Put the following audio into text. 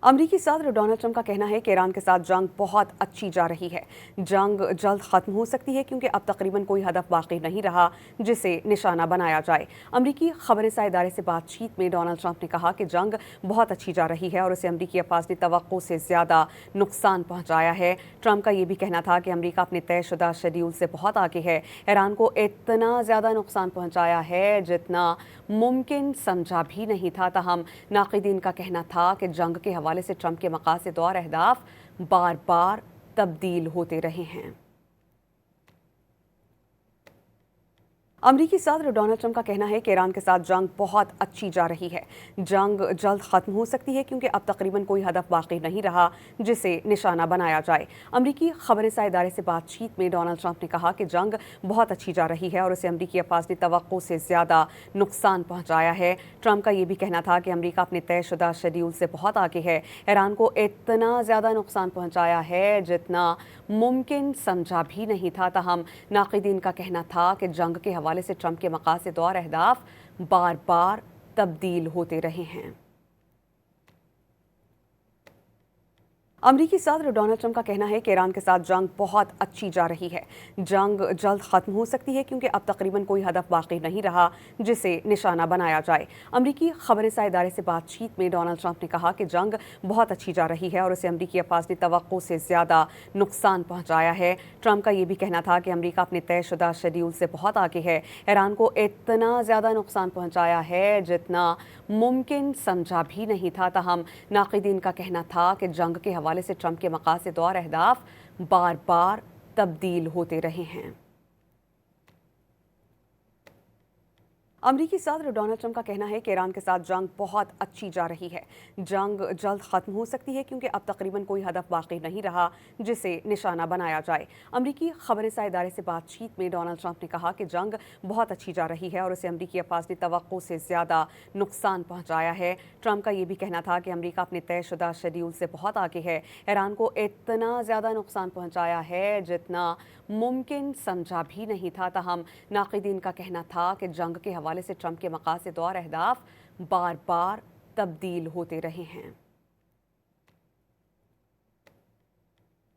अमरीकी सदर Donald Trump का कहना है कि ईरान के साथ जंग बहुत अच्छी जा रही है। जंग जल्द खत्म हो सकती है क्योंकि अब तकरीबन कोई हदफ बाकी नहीं रहा जिसे निशाना बनाया जाए। अमरीकी खबरसां इदारे से बातचीत में डोनाल्ड ट्रंप ने कहा कि जंग बहुत अच्छी जा रही है और उसे अमरीकी अफवाज ने तवक्को से ज़्यादा नुकसान पहुँचाया है। ट्रंप का ये भी कहना था कि अमरीका अपने तयशुदा शेड्यूल से बहुत आगे है। ईरान को इतना ज़्यादा नुकसान पहुँचाया है जितना मुमकिन समझा भी नहीं था। ताहम नाक़िदीन का कहना था कि जंग के हवाले से ट्रंप के मकासद और अहदाफ बार बार तब्दील होते रहे हैं। अमरीकी सदर डोनाल्ड ट्रंप का कहना है कि ईरान के साथ जंग बहुत अच्छी जा रही है। जंग जल्द खत्म हो सकती है क्योंकि अब तकरीबन कोई हदफ बाकी नहीं रहा जिसे निशाना बनाया जाए। अमरीकी खबरसां इदारे से बातचीत में डोनाल्ड ट्रंप ने कहा कि जंग बहुत अच्छी जा रही है और उसे अमरीकी अफवाज ने तवक्को से ज़्यादा नुकसान पहुँचाया है। ट्रंप का ये भी कहना था कि अमरीका अपने तयशुदा शेड्यूल से बहुत आगे है। ईरान को इतना ज़्यादा नुकसान पहुँचाया है जितना मुमकिन समझा भी नहीं था। ताहम नाक़िदीन का कहना था कि जंग के हवाले से ट्रंप के मकासद और अहदाफ बार बार तब्दील होते रहे हैं। अमरीकी सदर डोनाल्ड ट्रंप का कहना है कि ईरान के साथ जंग बहुत अच्छी जा रही है। जंग जल्द खत्म हो सकती है क्योंकि अब तकरीबन कोई हदफ बाकी नहीं रहा जिसे निशाना बनाया जाए। अमरीकी खबरसां इदारे से बातचीत में डोनाल्ड ट्रंप ने कहा कि जंग बहुत अच्छी जा रही है और उसे अमरीकी अफवाज ने तवक्को से ज़्यादा नुकसान पहुँचाया है। ट्रंप का ये भी कहना था कि अमरीका अपने तयशुदा शेड्यूल से बहुत आगे है। ईरान को इतना ज़्यादा नुकसान पहुँचाया है जितना मुमकिन समझा भी नहीं था। ताहम नाक़िदीन का कहना था कि जंग के हवाले से ट्रंप के मकासद और अहदाफ बार बार तब्दील होते रहे हैं। अमरीकी सदर डोनाल्ड ट्रंप का कहना है कि ईरान के साथ जंग बहुत अच्छी जा रही है। जंग जल्द खत्म हो सकती है क्योंकि अब तकरीबन कोई हदफ बाकी नहीं रहा जिसे निशाना बनाया जाए। अमरीकी खबरसां इदारे से बातचीत में डोनाल्ड ट्रंप ने कहा कि जंग बहुत अच्छी जा रही है और उसे अमरीकी अफवाज ने तवक्को से ज़्यादा नुकसान पहुँचाया है। ट्रंप का ये भी कहना था कि अमरीका अपने तयशुदा शेड्यूल से बहुत आगे है। ईरान को इतना ज़्यादा नुकसान पहुँचाया है जितना मुमकिन समझा भी नहीं था। ताहम नाक़िदीन का कहना था कि जंग के हवाले से ट्रंप के मकासद और अहदाफ बार बार तब्दील होते रहे हैं।